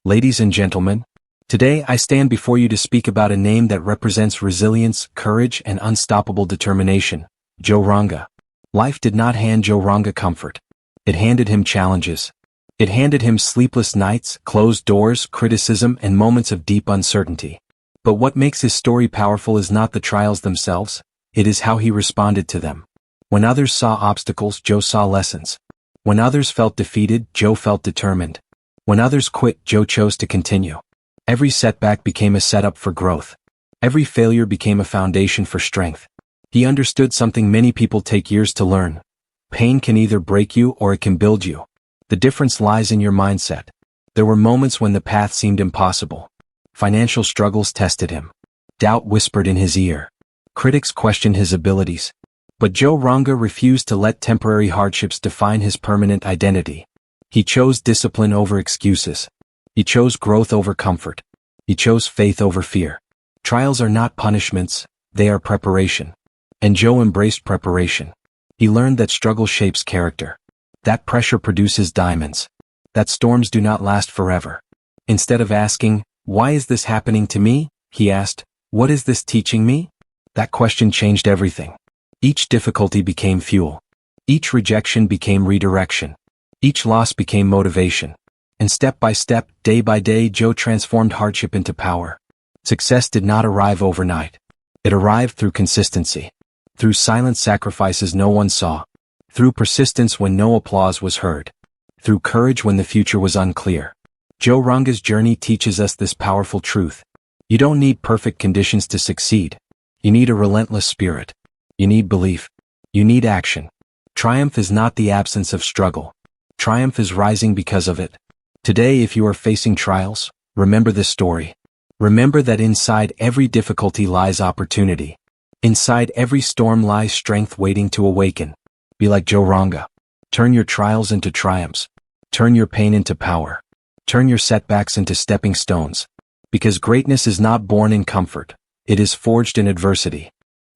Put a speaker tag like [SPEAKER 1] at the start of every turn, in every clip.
[SPEAKER 1] Ladies and gentlemen, today I stand before you to speak about a name that represents resilience, courage, and unstoppable determination, Joe Ranga. Life did not hand Joe Ranga comfort. It handed him challenges. It handed him sleepless nights, closed doors, criticism, and moments of deep uncertainty. But what makes his story powerful is not the trials themselves, it is how he responded to them. When others saw obstacles, Joe saw lessons. When others felt defeated, Joe felt determined. When others quit, Joe chose to continue. Every setback became a setup for growth. Every failure became a foundation for strength. He understood something many people take years to learn. Pain can either break you or it can build you. The difference lies in your mindset. There were moments when the path seemed impossible. Financial struggles tested him. Doubt whispered in his ear. Critics questioned his abilities. But Joe Ranga refused to let temporary hardships define his permanent identity. He chose discipline over excuses. He chose growth over comfort. He chose faith over fear. Trials are not punishments, they are preparation. And Joe embraced preparation. He learned that struggle shapes character. That pressure produces diamonds. That storms do not last forever. Instead of asking, "Why is this happening to me?" he asked, "What is this teaching me?" That question changed everything. Each difficulty became fuel. Each rejection became redirection. Each loss became motivation. And step by step, day by day, Joe transformed hardship into power. Success did not arrive overnight. It arrived through consistency. Through silent sacrifices no one saw. Through persistence when no applause was heard. Through courage when the future was unclear. Joe Ranga's journey teaches us this powerful truth. You don't need perfect conditions to succeed. You need a relentless spirit. You need belief. You need action. Triumph is not the absence of struggle. Triumph is rising because of it. Today, if you are facing trials, remember this story. Remember that inside every difficulty lies opportunity. Inside every storm lies strength waiting to awaken. Be like Joe Ranga. Turn your trials into triumphs. Turn your pain into power. Turn your setbacks into stepping stones. Because greatness is not born in comfort. It is forged in adversity.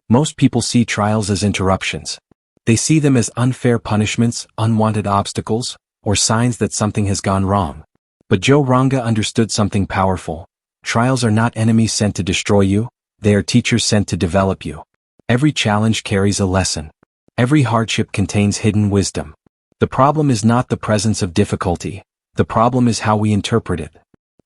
[SPEAKER 1] Most people see trials as interruptions. They see them as unfair punishments, unwanted obstacles, or signs that something has gone wrong. But Joe Ranga understood something powerful. Trials are not enemies sent to destroy you, they are teachers sent to develop you. Every challenge carries a lesson. Every hardship contains hidden wisdom. The problem is not the presence of difficulty. The problem is how we interpret it.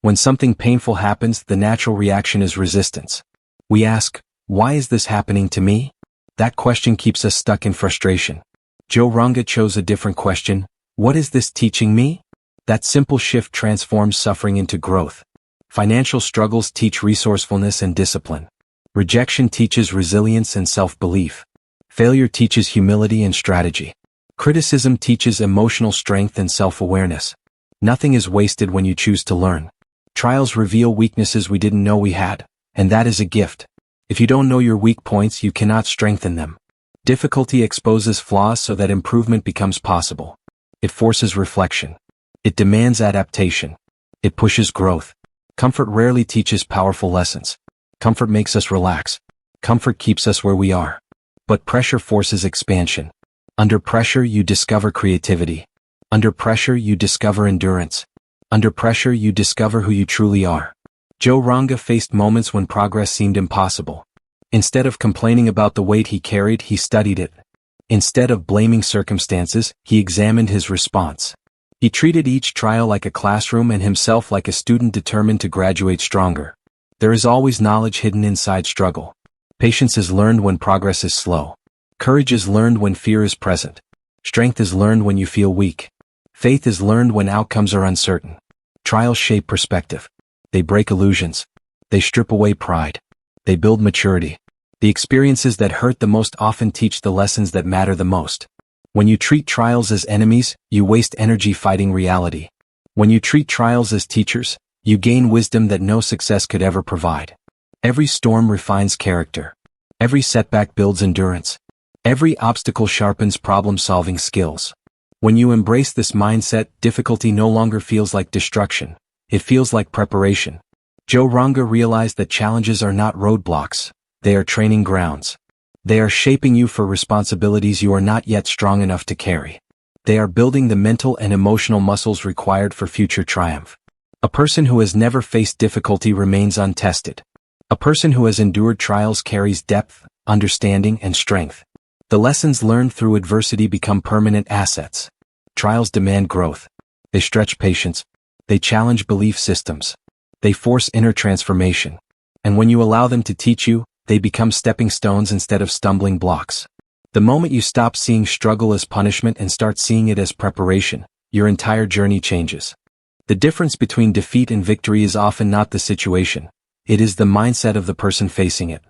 [SPEAKER 1] When something painful happens, the natural reaction is resistance. We ask, "Why is this happening to me?" That question keeps us stuck in frustration. Joe Ranga chose a different question. What is this teaching me? That simple shift transforms suffering into growth. Financial struggles teach resourcefulness and discipline. Rejection teaches resilience and self-belief. Failure teaches humility and strategy. Criticism teaches emotional strength and self-awareness. Nothing is wasted when you choose to learn. Trials reveal weaknesses we didn't know we had, and that is a gift. If you don't know your weak points, you cannot strengthen them. Difficulty exposes flaws so that improvement becomes possible. It forces reflection. It demands adaptation. It pushes growth. Comfort rarely teaches powerful lessons. Comfort makes us relax. Comfort keeps us where we are. But pressure forces expansion. Under pressure, you discover creativity. Under pressure, you discover endurance. Under pressure, you discover who you truly are. Joe Ranga faced moments when progress seemed impossible. Instead of complaining about the weight he carried, he studied it. Instead of blaming circumstances, he examined his response. He treated each trial like a classroom and himself like a student determined to graduate stronger. There is always knowledge hidden inside struggle. Patience is learned when progress is slow. Courage is learned when fear is present. Strength is learned when you feel weak. Faith is learned when outcomes are uncertain. Trials shape perspective. They break illusions. They strip away pride. They build maturity. The experiences that hurt the most often teach the lessons that matter the most. When you treat trials as enemies, you waste energy fighting reality. When you treat trials as teachers, you gain wisdom that no success could ever provide. Every storm refines character. Every setback builds endurance. Every obstacle sharpens problem-solving skills. When you embrace this mindset, difficulty no longer feels like destruction. It feels like preparation. Joe Ranga realized that challenges are not roadblocks. They are training grounds. They are shaping you for responsibilities you are not yet strong enough to carry. They are building the mental and emotional muscles required for future triumph. A person who has never faced difficulty remains untested. A person who has endured trials carries depth, understanding, and strength. The lessons learned through adversity become permanent assets. Trials demand growth. They stretch patience. They challenge belief systems. They force inner transformation. And when you allow them to teach you, they become stepping stones instead of stumbling blocks. The moment you stop seeing struggle as punishment and start seeing it as preparation, your entire journey changes. The difference between defeat and victory is often not the situation. It is the mindset of the person facing it.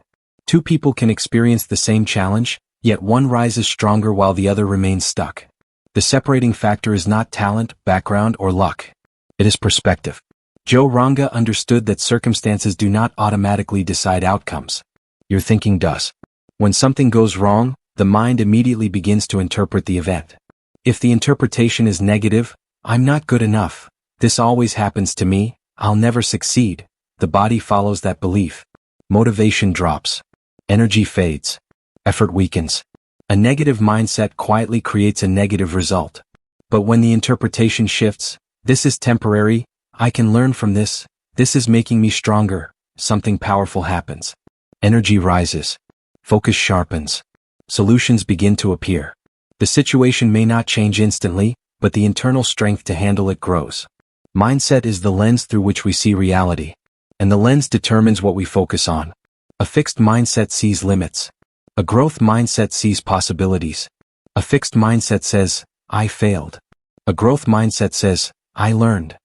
[SPEAKER 1] Two people can experience the same challenge, yet one rises stronger while the other remains stuck. The separating factor is not talent, background, or luck. It is perspective. Joe Ranga understood that circumstances do not automatically decide outcomes. Your thinking does. When something goes wrong, the mind immediately begins to interpret the event. If the interpretation is negative, I'm not good enough, this always happens to me, I'll never succeed, the body follows that belief. Motivation drops. Energy fades. Effort weakens. A negative mindset quietly creates a negative result. But when the interpretation shifts, this is temporary, I can learn from this is making me stronger, something powerful happens. Energy rises. Focus sharpens. Solutions begin to appear. The situation may not change instantly, but the internal strength to handle it grows. Mindset is the lens through which we see reality. And the lens determines what we focus on. A fixed mindset sees limits. A growth mindset sees possibilities. A fixed mindset says, I failed. A growth mindset says, I learned.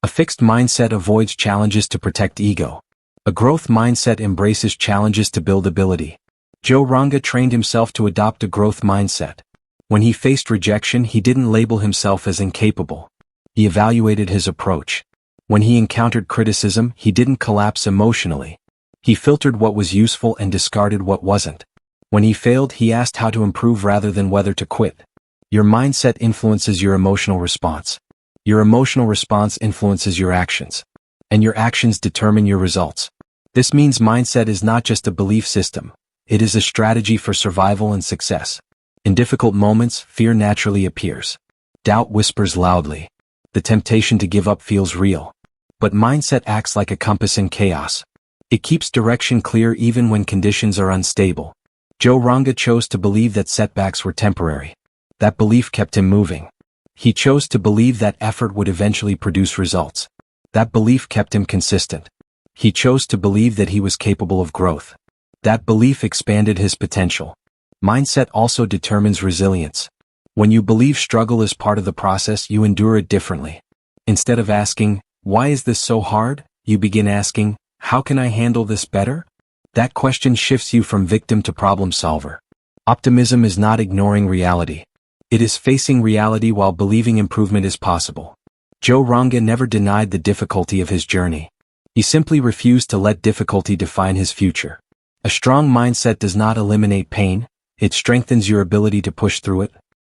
[SPEAKER 1] A fixed mindset avoids challenges to protect ego. A growth mindset embraces challenges to build ability. Joe Ranga trained himself to adopt a growth mindset. When he faced rejection, he didn't label himself as incapable. He evaluated his approach. When he encountered criticism, he didn't collapse emotionally. He filtered what was useful and discarded what wasn't. When he failed, he asked how to improve rather than whether to quit. Your mindset influences your emotional response. Your emotional response influences your actions. And your actions determine your results. This means mindset is not just a belief system. It is a strategy for survival and success. In difficult moments, fear naturally appears. Doubt whispers loudly. The temptation to give up feels real. But mindset acts like a compass in chaos. It keeps direction clear even when conditions are unstable. Joe Ranga chose to believe that setbacks were temporary. That belief kept him moving. He chose to believe that effort would eventually produce results. That belief kept him consistent. He chose to believe that he was capable of growth. That belief expanded his potential. Mindset also determines resilience. When you believe struggle is part of the process, you endure it differently. Instead of asking, why is this so hard? You begin asking, how can I handle this better? That question shifts you from victim to problem solver. Optimism is not ignoring reality. It is facing reality while believing improvement is possible. Joe Ranga never denied the difficulty of his journey. He simply refused to let difficulty define his future. A strong mindset does not eliminate pain, it strengthens your ability to push through it.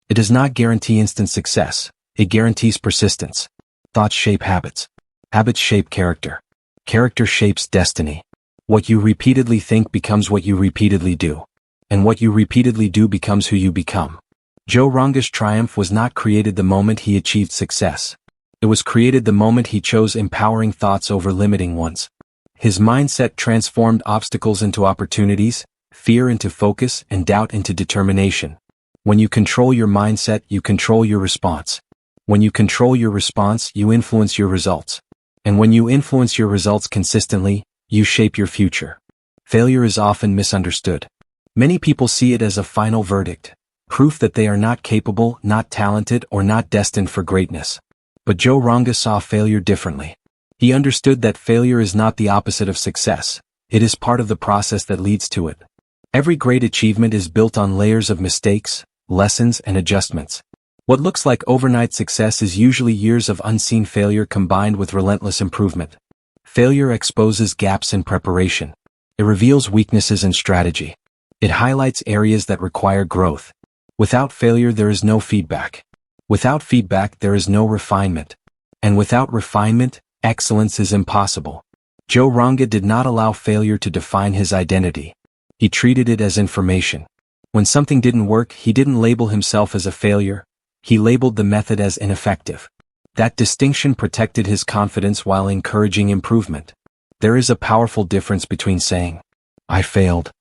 [SPEAKER 1] It does not guarantee instant success, it guarantees persistence. Thoughts shape habits. Habits shape character. Character shapes destiny. What you repeatedly think becomes what you repeatedly do. And what you repeatedly do becomes who you become. Joe Ranga's triumph was not created the moment he achieved success. It was created the moment he chose empowering thoughts over limiting ones. His mindset transformed obstacles into opportunities, fear into focus, and doubt into determination. When you control your mindset, you control your response. When you control your response, you influence your results. And when you influence your results consistently, you shape your future. Failure is often misunderstood. Many people see it as a final verdict, proof that they are not capable, not talented, or not destined for greatness. But Joe Ranga saw failure differently. He understood that failure is not the opposite of success. It is part of the process that leads to it. Every great achievement is built on layers of mistakes, lessons, and adjustments. What looks like overnight success is usually years of unseen failure combined with relentless improvement. Failure exposes gaps in preparation. It reveals weaknesses in strategy. It highlights areas that require growth. Without failure, there is no feedback. Without feedback, there is no refinement. And without refinement, excellence is impossible. Joe Ranga did not allow failure to define his identity. He treated it as information. When something didn't work, he didn't label himself as a failure. He labeled the method as ineffective. That distinction protected his confidence while encouraging improvement. There is a powerful difference between saying, "I failed,"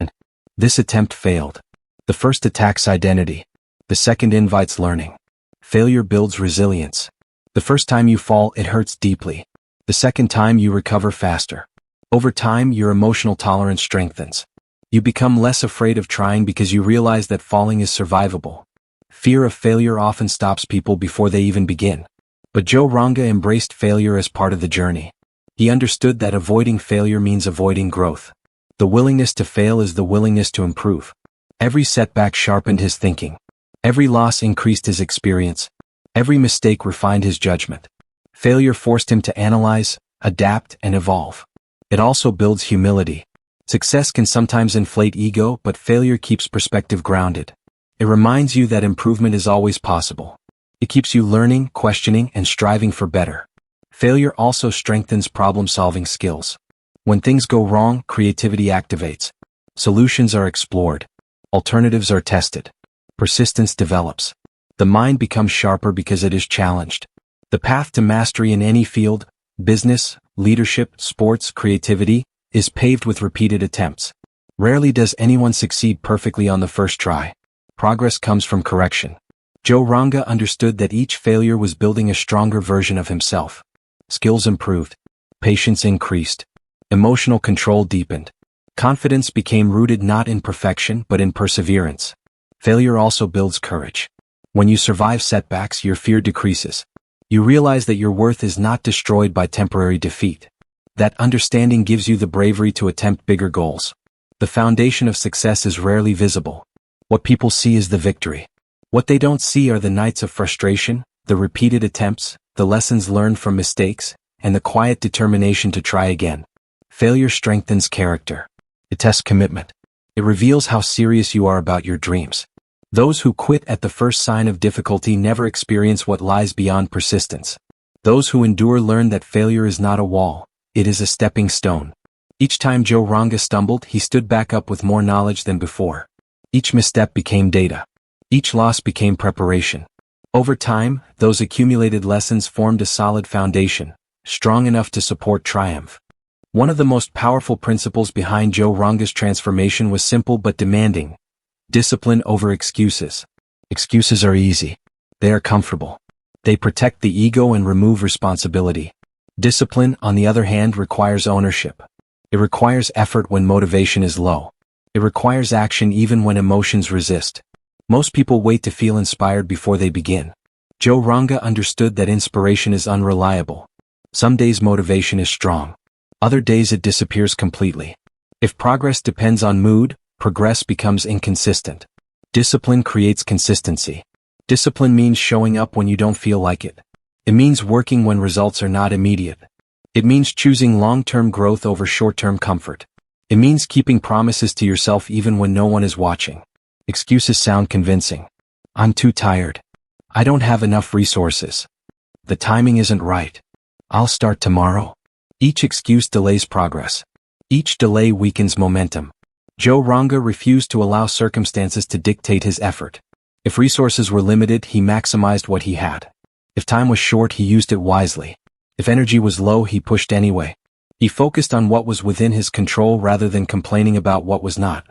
[SPEAKER 1] and "this attempt failed." The first attacks identity. The second invites learning. Failure builds resilience. The first time you fall, it hurts deeply. The second time you recover faster. Over time, your emotional tolerance strengthens. You become less afraid of trying because you realize that falling is survivable. Fear of failure often stops people before they even begin. But Joe Ranga embraced failure as part of the journey. He understood that avoiding failure means avoiding growth. The willingness to fail is the willingness to improve. Every setback sharpened his thinking. Every loss increased his experience. Every mistake refined his judgment. Failure forced him to analyze, adapt, and evolve. It also builds humility. Success can sometimes inflate ego, but failure keeps perspective grounded. It reminds you that improvement is always possible. It keeps you learning, questioning, and striving for better. Failure also strengthens problem-solving skills. When things go wrong, creativity activates. Solutions are explored. Alternatives are tested. Persistence develops. The mind becomes sharper because it is challenged. The path to mastery in any field, business, leadership, sports, creativity, is paved with repeated attempts. Rarely does anyone succeed perfectly on the first try. Progress comes from correction. Joe Ranga understood that each failure was building a stronger version of himself. Skills improved. Patience increased. Emotional control deepened. Confidence became rooted not in perfection but in perseverance. Failure also builds courage. When you survive setbacks, your fear decreases. You realize that your worth is not destroyed by temporary defeat. That understanding gives you the bravery to attempt bigger goals. The foundation of success is rarely visible. What people see is the victory. What they don't see are the nights of frustration, the repeated attempts, the lessons learned from mistakes, and the quiet determination to try again. Failure strengthens character. It tests commitment. It reveals how serious you are about your dreams. Those who quit at the first sign of difficulty never experience what lies beyond persistence. Those who endure learn that failure is not a wall, it is a stepping stone. Each time Joe Ranga stumbled, he stood back up with more knowledge than before. Each misstep became data. Each loss became preparation. Over time, those accumulated lessons formed a solid foundation, strong enough to support triumph. One of the most powerful principles behind Joe Ranga's transformation was simple but demanding: discipline over excuses. Excuses are easy. They are comfortable. They protect the ego and remove responsibility. Discipline, on the other hand, requires ownership. It requires effort when motivation is low. It requires action even when emotions resist. Most people wait to feel inspired before they begin. Joe Ranga understood that inspiration is unreliable. Some days motivation is strong. Other days it disappears completely. If progress depends on mood, progress becomes inconsistent. Discipline creates consistency. Discipline means showing up when you don't feel like it. It means working when results are not immediate. It means choosing long-term growth over short-term comfort. It means keeping promises to yourself even when no one is watching. Excuses sound convincing. I'm too tired. I don't have enough resources. The timing isn't right. I'll start tomorrow. Each excuse delays progress. Each delay weakens momentum. Joe Ranga refused to allow circumstances to dictate his effort. If resources were limited, he maximized what he had. If time was short, he used it wisely. If energy was low, he pushed anyway. He focused on what was within his control rather than complaining about what was not.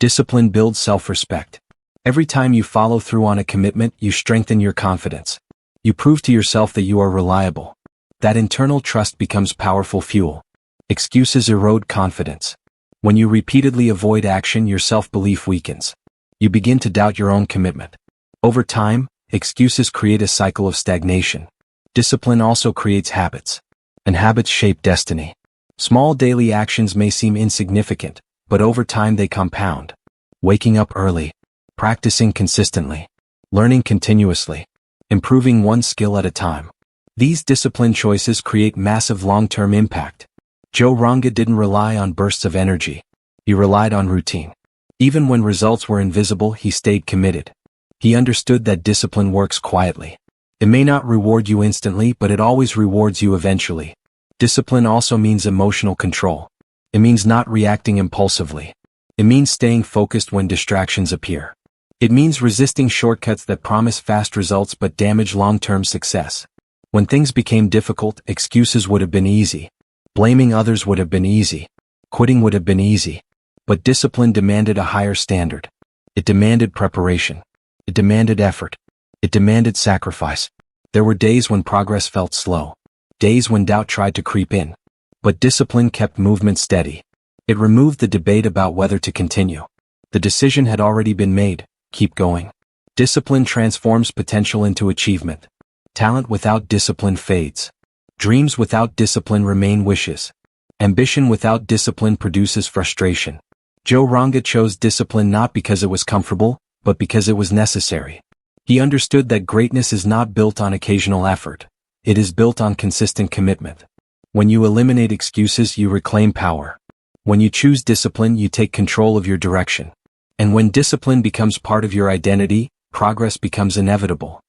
[SPEAKER 1] Discipline builds self-respect. Every time you follow through on a commitment, you strengthen your confidence. You prove to yourself that you are reliable. That internal trust becomes powerful fuel. Excuses erode confidence. When you repeatedly avoid action, your self-belief weakens. You begin to doubt your own commitment. Over time, excuses create a cycle of stagnation. Discipline also creates habits. And habits shape destiny. Small daily actions may seem insignificant, but over time they compound. Waking up early. Practicing consistently. Learning continuously. Improving one skill at a time. These discipline choices create massive long-term impact. Joe Ranga didn't rely on bursts of energy. He relied on routine. Even when results were invisible, he stayed committed. He understood that discipline works quietly. It may not reward you instantly, but it always rewards you eventually. Discipline also means emotional control. It means not reacting impulsively. It means staying focused when distractions appear. It means resisting shortcuts that promise fast results but damage long-term success. When things became difficult, excuses would have been easy. Blaming others would have been easy. Quitting would have been easy. But discipline demanded a higher standard. It demanded preparation. It demanded effort. It demanded sacrifice. There were days when progress felt slow. Days when doubt tried to creep in. But discipline kept movement steady. It removed the debate about whether to continue. The decision had already been made: keep going. Discipline transforms potential into achievement. Talent without discipline fades. Dreams without discipline remain wishes. Ambition without discipline produces frustration. Joe Ranga chose discipline not because it was comfortable, but because it was necessary. He understood that greatness is not built on occasional effort. It is built on consistent commitment. When you eliminate excuses, you reclaim power. When you choose discipline, you take control of your direction. And when discipline becomes part of your identity, progress becomes inevitable.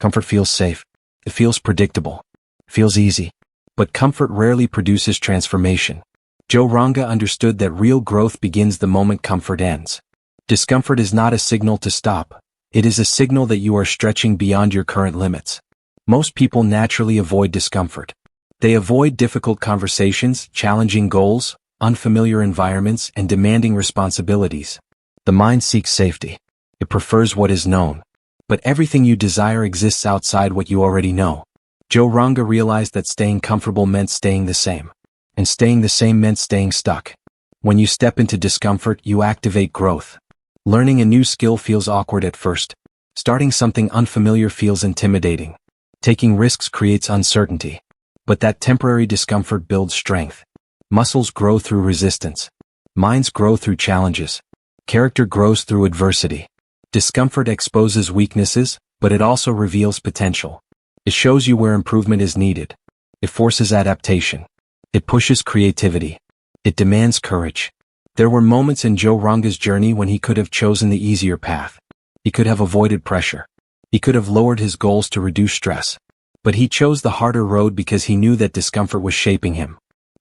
[SPEAKER 1] Comfort feels safe. It feels predictable. Feels easy. But comfort rarely produces transformation. Joe Ranga understood that real growth begins the moment comfort ends. Discomfort is not a signal to stop. It is a signal that you are stretching beyond your current limits. Most people naturally avoid discomfort. They avoid difficult conversations, challenging goals, unfamiliar environments, and demanding responsibilities. The mind seeks safety. It prefers what is known. But everything you desire exists outside what you already know. Joe Ranga realized that staying comfortable meant staying the same. And staying the same meant staying stuck. When you step into discomfort, you activate growth. Learning a new skill feels awkward at first. Starting something unfamiliar feels intimidating. Taking risks creates uncertainty. But that temporary discomfort builds strength. Muscles grow through resistance. Minds grow through challenges. Character grows through adversity. Discomfort exposes weaknesses, but it also reveals potential. It shows you where improvement is needed. It forces adaptation. It pushes creativity. It demands courage. There were moments in Joe Ranga's journey when he could have chosen the easier path. He could have avoided pressure. He could have lowered his goals to reduce stress. But he chose the harder road because he knew that discomfort was shaping him.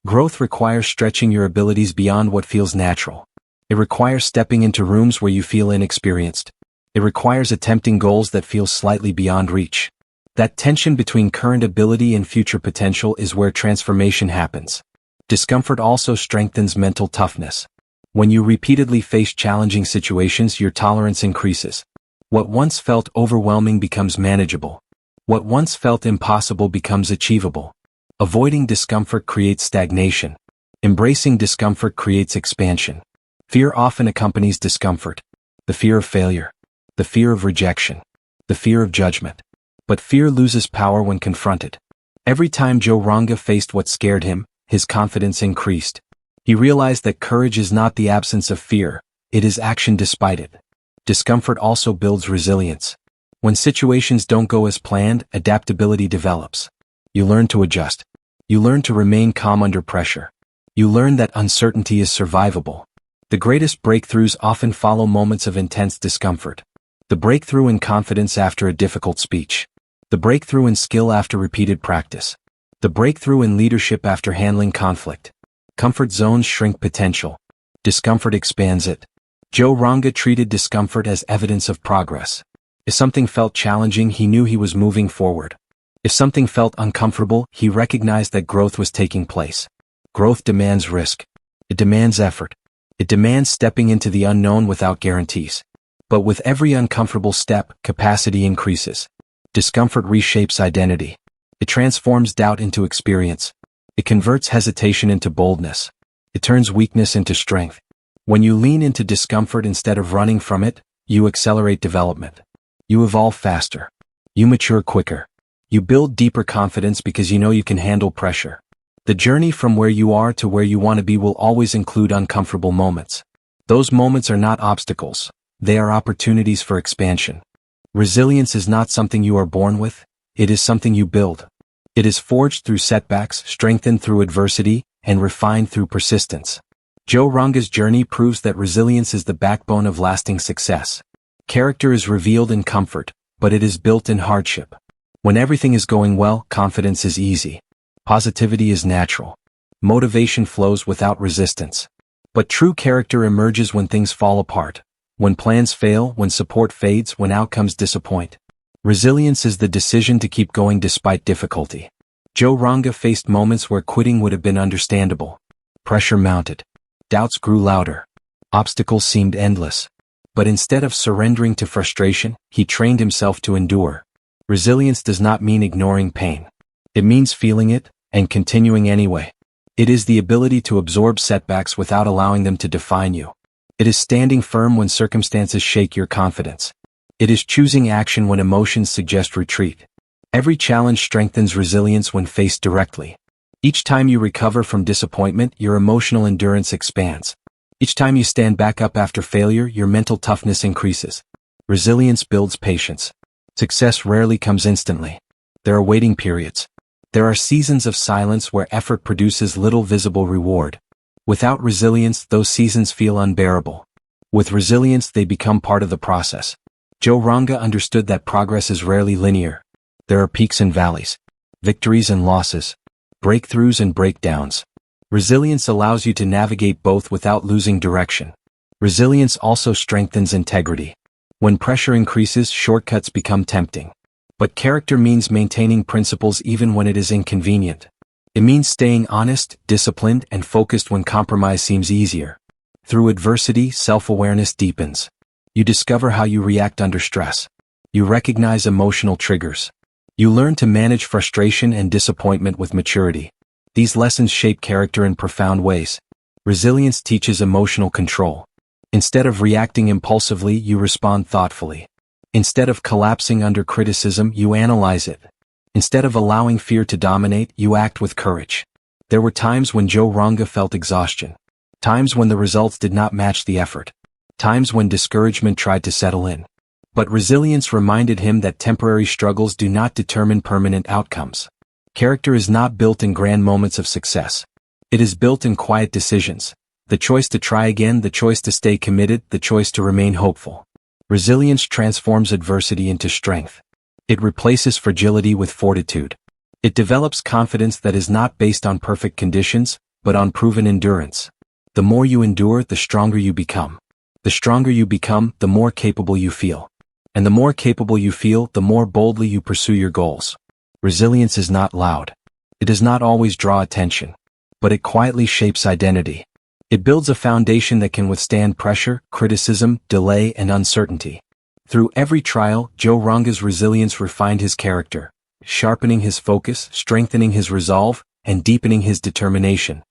[SPEAKER 1] Growth requires stretching your abilities beyond what feels natural. It requires stepping into rooms where you feel inexperienced. It requires attempting goals that feel slightly beyond reach. That tension between current ability and future potential is where transformation happens. Discomfort also strengthens mental toughness. When you repeatedly face challenging situations, your tolerance increases. What once felt overwhelming becomes manageable. What once felt impossible becomes achievable. Avoiding discomfort creates stagnation. Embracing discomfort creates expansion. Fear often accompanies discomfort. The fear of failure. The fear of rejection. The fear of judgment. But fear loses power when confronted. Every time Joe Ranga faced what scared him, his confidence increased. He realized that courage is not the absence of fear, it is action despite it. Discomfort also builds resilience. When situations don't go as planned, adaptability develops. You learn to adjust. You learn to remain calm under pressure. You learn that uncertainty is survivable. The greatest breakthroughs often follow moments of intense discomfort. The breakthrough in confidence after a difficult speech. The breakthrough in skill after repeated practice. The breakthrough in leadership after handling conflict. Comfort zones shrink potential. Discomfort expands it. Joe Ranga treated discomfort as evidence of progress. If something felt challenging, he knew he was moving forward. If something felt uncomfortable, he recognized that growth was taking place. Growth demands risk. It demands effort. It demands stepping into the unknown without guarantees. But with every uncomfortable step, capacity increases. Discomfort reshapes identity. It transforms doubt into experience. It converts hesitation into boldness. It turns weakness into strength. When you lean into discomfort instead of running from it, you accelerate development. You evolve faster. You mature quicker. You build deeper confidence because you know you can handle pressure. The journey from where you are to where you want to be will always include uncomfortable moments. Those moments are not obstacles. They are opportunities for expansion. Resilience is not something you are born with, it is something you build. It is forged through setbacks, strengthened through adversity, and refined through persistence. Joe Ranga's journey proves that resilience is the backbone of lasting success. Character is revealed in comfort, but it is built in hardship. When everything is going well, confidence is easy. Positivity is natural. Motivation flows without resistance. But true character emerges when things fall apart. When plans fail, when support fades, when outcomes disappoint. Resilience is the decision to keep going despite difficulty. Joe Ranga faced moments where quitting would have been understandable. Pressure mounted. Doubts grew louder. Obstacles seemed endless. But instead of surrendering to frustration, he trained himself to endure. Resilience does not mean ignoring pain. It means feeling it and continuing anyway. It is the ability to absorb setbacks without allowing them to define you. It is standing firm when circumstances shake your confidence. It is choosing action when emotions suggest retreat. Every challenge strengthens resilience when faced directly. Each time you recover from disappointment, your emotional endurance expands. Each time you stand back up after failure, your mental toughness increases. Resilience builds patience. Success rarely comes instantly. There are waiting periods. There are seasons of silence where effort produces little visible reward. Without resilience, those seasons feel unbearable. With resilience, they become part of the process. Joe Ranga understood that progress is rarely linear. There are peaks and valleys, victories and losses, breakthroughs and breakdowns. Resilience allows you to navigate both without losing direction. Resilience also strengthens integrity. When pressure increases, shortcuts become tempting. But character means maintaining principles even when it is inconvenient. It means staying honest, disciplined, and focused when compromise seems easier. Through adversity, self-awareness deepens. You discover how you react under stress. You recognize emotional triggers. You learn to manage frustration and disappointment with maturity. These lessons shape character in profound ways. Resilience teaches emotional control. Instead of reacting impulsively, you respond thoughtfully. Instead of collapsing under criticism, you analyze it. Instead of allowing fear to dominate, you act with courage. There were times when Joe Ranga felt exhaustion. Times when the results did not match the effort. Times when discouragement tried to settle in. But resilience reminded him that temporary struggles do not determine permanent outcomes. Character is not built in grand moments of success. It is built in quiet decisions. The choice to try again, the choice to stay committed, the choice to remain hopeful. Resilience transforms adversity into strength. It replaces fragility with fortitude. It develops confidence that is not based on perfect conditions, but on proven endurance. The more you endure, the stronger you become. The stronger you become, the more capable you feel. And the more capable you feel, the more boldly you pursue your goals. Resilience is not loud. It does not always draw attention. But it quietly shapes identity. It builds a foundation that can withstand pressure, criticism, delay, and uncertainty. Through every trial, Joe Ranga's resilience refined his character, sharpening his focus, strengthening his resolve, and deepening his determination.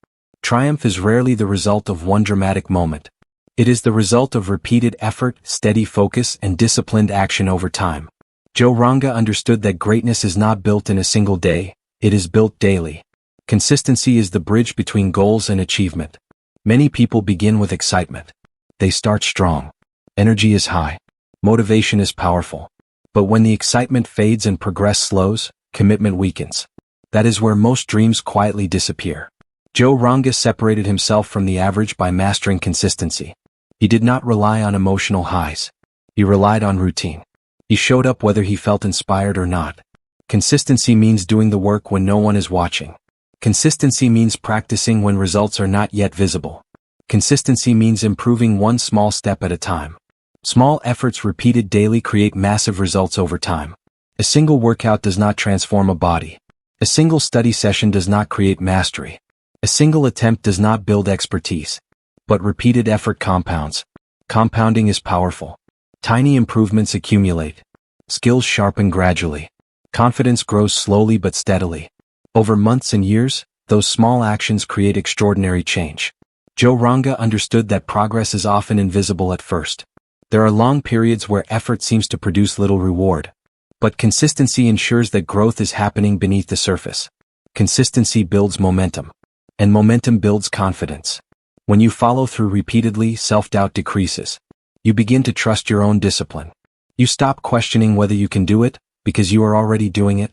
[SPEAKER 1] Triumph is rarely the result of one dramatic moment. It is the result of repeated effort, steady focus, and disciplined action over time. Joe Ranga understood that greatness is not built in a single day, it is built daily. Consistency is the bridge between goals and achievement. Many people begin with excitement. They start strong. Energy is high. Motivation is powerful. But when the excitement fades and progress slows, commitment weakens. That is where most dreams quietly disappear. Joe Ranga separated himself from the average by mastering consistency. He did not rely on emotional highs. He relied on routine. He showed up whether he felt inspired or not. Consistency means doing the work when no one is watching. Consistency means practicing when results are not yet visible. Consistency means improving one small step at a time. Small efforts repeated daily create massive results over time. A single workout does not transform a body. A single study session does not create mastery. A single attempt does not build expertise. But repeated effort compounds. Compounding is powerful. Tiny improvements accumulate. Skills sharpen gradually. Confidence grows slowly but steadily. Over months and years, those small actions create extraordinary change. Joe Ranga understood that progress is often invisible at first. There are long periods where effort seems to produce little reward. But consistency ensures that growth is happening beneath the surface. Consistency builds momentum. And momentum builds confidence. When you follow through repeatedly, self-doubt decreases. You begin to trust your own discipline. You stop questioning whether you can do it, because you are already doing it.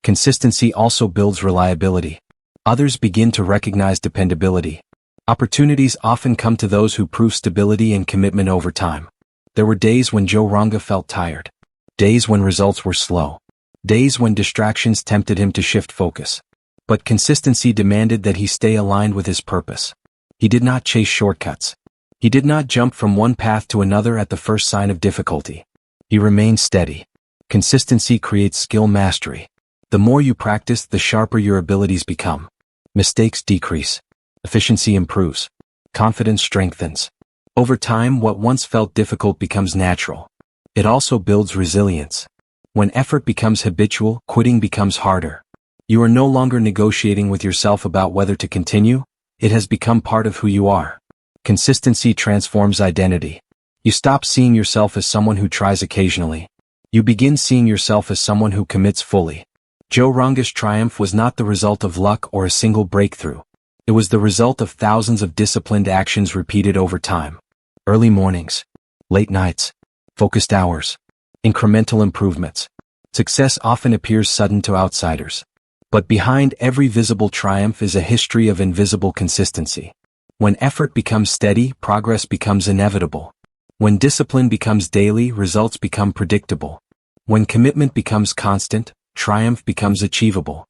[SPEAKER 1] Consistency also builds reliability. Others begin to recognize dependability. Opportunities often come to those who prove stability and commitment over time. There were days when Joe Ranga felt tired. Days when results were slow. Days when distractions tempted him to shift focus. But consistency demanded that he stay aligned with his purpose. He did not chase shortcuts. He did not jump from one path to another at the first sign of difficulty. He remained steady. Consistency creates skill mastery. The more you practice, the sharper your abilities become. Mistakes decrease. Efficiency improves. Confidence strengthens. Over time, what once felt difficult becomes natural. It also builds resilience. When effort becomes habitual, quitting becomes harder. You are no longer negotiating with yourself about whether to continue. It has become part of who you are. Consistency transforms identity. You stop seeing yourself as someone who tries occasionally. You begin seeing yourself as someone who commits fully. Joe Ranga's triumph was not the result of luck or a single breakthrough. It was the result of thousands of disciplined actions repeated over time. Early mornings, late nights, focused hours, incremental improvements. Success often appears sudden to outsiders. But behind every visible triumph is a history of invisible consistency. When effort becomes steady, progress becomes inevitable. When discipline becomes daily, results become predictable. When commitment becomes constant, triumph becomes achievable.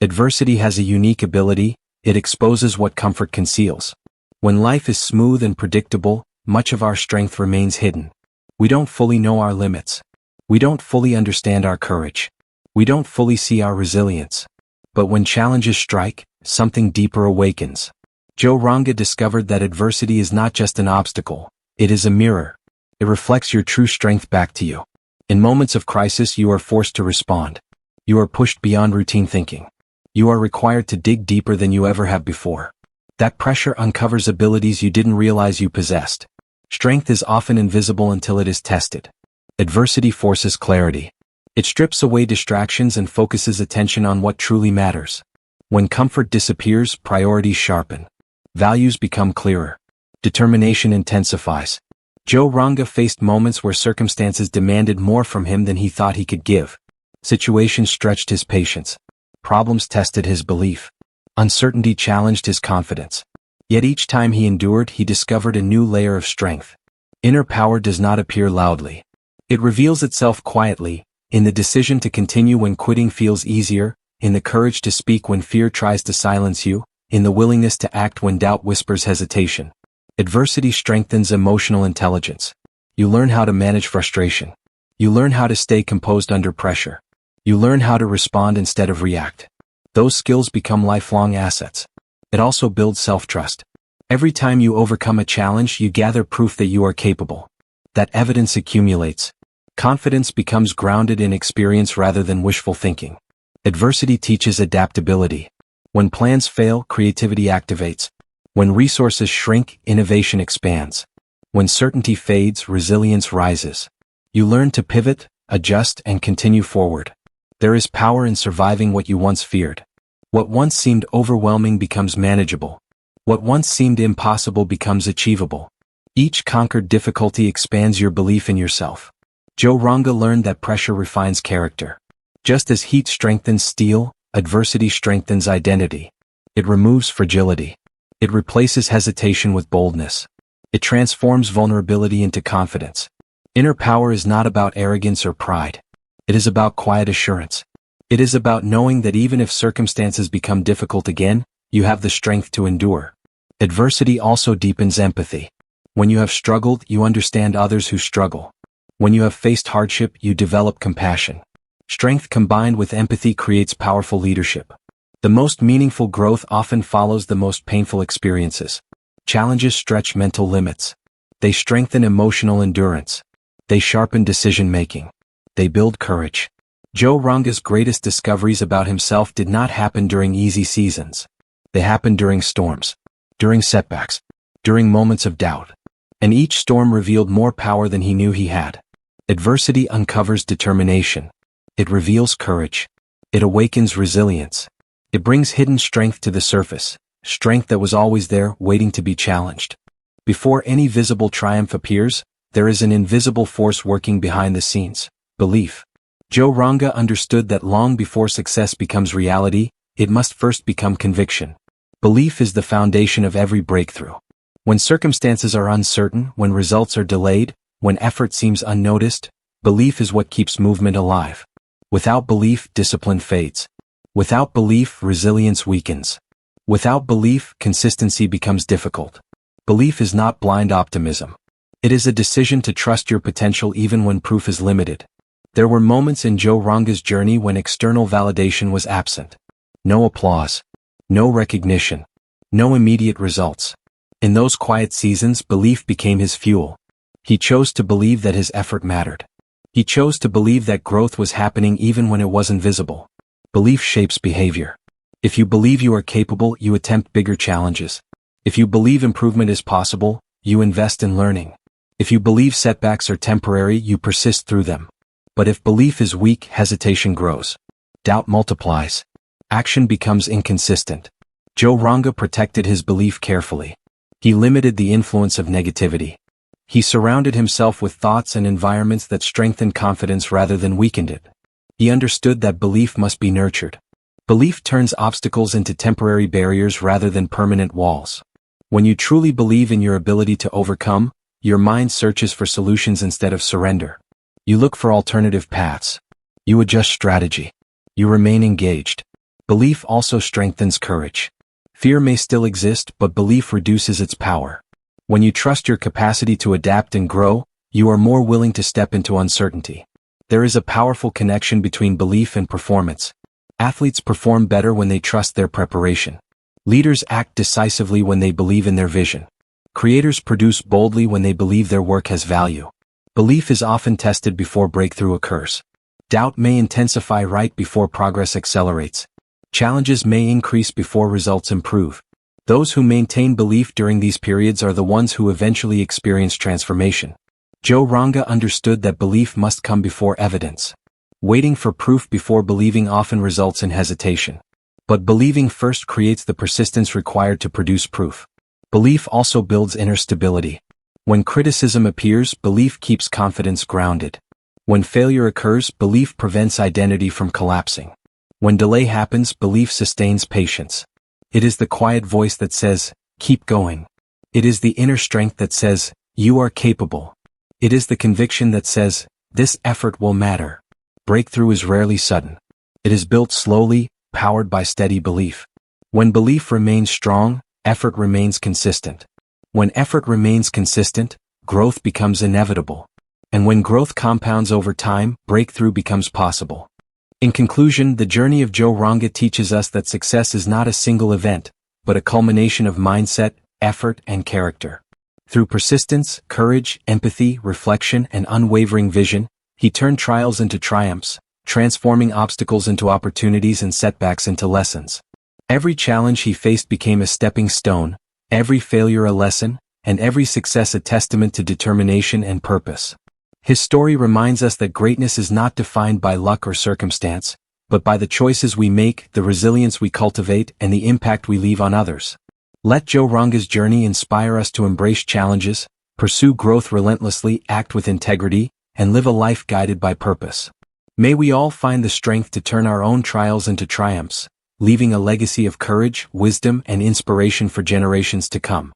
[SPEAKER 1] Adversity has a unique ability. It exposes what comfort conceals. When life is smooth and predictable, much of our strength remains hidden. We don't fully know our limits. We don't fully understand our courage. We don't fully see our resilience. But when challenges strike, something deeper awakens. Joe Ranga discovered that adversity is not just an obstacle. It is a mirror. It reflects your true strength back to you. In moments of crisis, you are forced to respond. You are pushed beyond routine thinking. You are required to dig deeper than you ever have before. That pressure uncovers abilities you didn't realize you possessed. Strength is often invisible until it is tested. Adversity forces clarity. It strips away distractions and focuses attention on what truly matters. When comfort disappears, priorities sharpen. Values become clearer. Determination intensifies. Joe Ranga faced moments where circumstances demanded more from him than he thought he could give. Situations stretched his patience. Problems tested his belief. Uncertainty challenged his confidence. Yet each time he endured, he discovered a new layer of strength. Inner power does not appear loudly. It reveals itself quietly, in the decision to continue when quitting feels easier, in the courage to speak when fear tries to silence you, in the willingness to act when doubt whispers hesitation. Adversity strengthens emotional intelligence. You learn how to manage frustration. You learn how to stay composed under pressure. You learn how to respond instead of react. Those skills become lifelong assets. It also builds self-trust. Every time you overcome a challenge, you gather proof that you are capable. That evidence accumulates. Confidence becomes grounded in experience rather than wishful thinking. Adversity teaches adaptability. When plans fail, creativity activates. When resources shrink, innovation expands. When certainty fades, resilience rises. You learn to pivot, adjust, and continue forward. There is power in surviving what you once feared. What once seemed overwhelming becomes manageable. What once seemed impossible becomes achievable. Each conquered difficulty expands your belief in yourself. Joe Ranga learned that pressure refines character. Just as heat strengthens steel, adversity strengthens identity. It removes fragility. It replaces hesitation with boldness. It transforms vulnerability into confidence. Inner power is not about arrogance or pride. It is about quiet assurance. It is about knowing that even if circumstances become difficult again, you have the strength to endure. Adversity also deepens empathy. When you have struggled, you understand others who struggle. When you have faced hardship, you develop compassion. Strength combined with empathy creates powerful leadership. The most meaningful growth often follows the most painful experiences. Challenges stretch mental limits. They strengthen emotional endurance. They sharpen decision-making. They build courage. Joe Ranga's greatest discoveries about himself did not happen during easy seasons. They happened during storms, during setbacks, during moments of doubt. And each storm revealed more power than he knew he had. Adversity uncovers determination. It reveals courage. It awakens resilience. It brings hidden strength to the surface, strength that was always there, waiting to be challenged. Before any visible triumph appears, there is an invisible force working behind the scenes: belief. Joe Ranga understood that long before success becomes reality, it must first become conviction. Belief is the foundation of every breakthrough. When circumstances are uncertain, when results are delayed, when effort seems unnoticed, belief is what keeps movement alive. Without belief, discipline fades. Without belief, resilience weakens. Without belief, consistency becomes difficult. Belief is not blind optimism. It is a decision to trust your potential even when proof is limited. There were moments in Joe Ranga's journey when external validation was absent. No applause. No recognition. No immediate results. In those quiet seasons, belief became his fuel. He chose to believe that his effort mattered. He chose to believe that growth was happening even when it wasn't visible. Belief shapes behavior. If you believe you are capable, you attempt bigger challenges. If you believe improvement is possible, you invest in learning. If you believe setbacks are temporary, you persist through them. But if belief is weak, hesitation grows. Doubt multiplies. Action becomes inconsistent. Joe Ranga protected his belief carefully. He limited the influence of negativity. He surrounded himself with thoughts and environments that strengthened confidence rather than weakened it. He understood that belief must be nurtured. Belief turns obstacles into temporary barriers rather than permanent walls. When you truly believe in your ability to overcome, your mind searches for solutions instead of surrender. You look for alternative paths. You adjust strategy. You remain engaged. Belief also strengthens courage. Fear may still exist, but belief reduces its power. When you trust your capacity to adapt and grow, you are more willing to step into uncertainty. There is a powerful connection between belief and performance. Athletes perform better when they trust their preparation. Leaders act decisively when they believe in their vision. Creators produce boldly when they believe their work has value. Belief is often tested before breakthrough occurs. Doubt may intensify right before progress accelerates. Challenges may increase before results improve. Those who maintain belief during these periods are the ones who eventually experience transformation. Joe Ranga understood that belief must come before evidence. Waiting for proof before believing often results in hesitation. But believing first creates the persistence required to produce proof. Belief also builds inner stability. When criticism appears, belief keeps confidence grounded. When failure occurs, belief prevents identity from collapsing. When delay happens, belief sustains patience. It is the quiet voice that says, keep going. It is the inner strength that says, you are capable. It is the conviction that says, this effort will matter. Breakthrough is rarely sudden. It is built slowly, powered by steady belief. When belief remains strong, effort remains consistent. When effort remains consistent, growth becomes inevitable. And when growth compounds over time, breakthrough becomes possible. In conclusion, the journey of Joe Ranga teaches us that success is not a single event, but a culmination of mindset, effort, and character. Through persistence, courage, empathy, reflection, and unwavering vision, he turned trials into triumphs, transforming obstacles into opportunities and setbacks into lessons. Every challenge he faced became a stepping stone, every failure a lesson, and every success a testament to determination and purpose. His story reminds us that greatness is not defined by luck or circumstance, but by the choices we make, the resilience we cultivate, and the impact we leave on others. Let Joe Ranga's journey inspire us to embrace challenges, pursue growth relentlessly, act with integrity, and live a life guided by purpose. May we all find the strength to turn our own trials into triumphs, leaving a legacy of courage, wisdom, and inspiration for generations to come.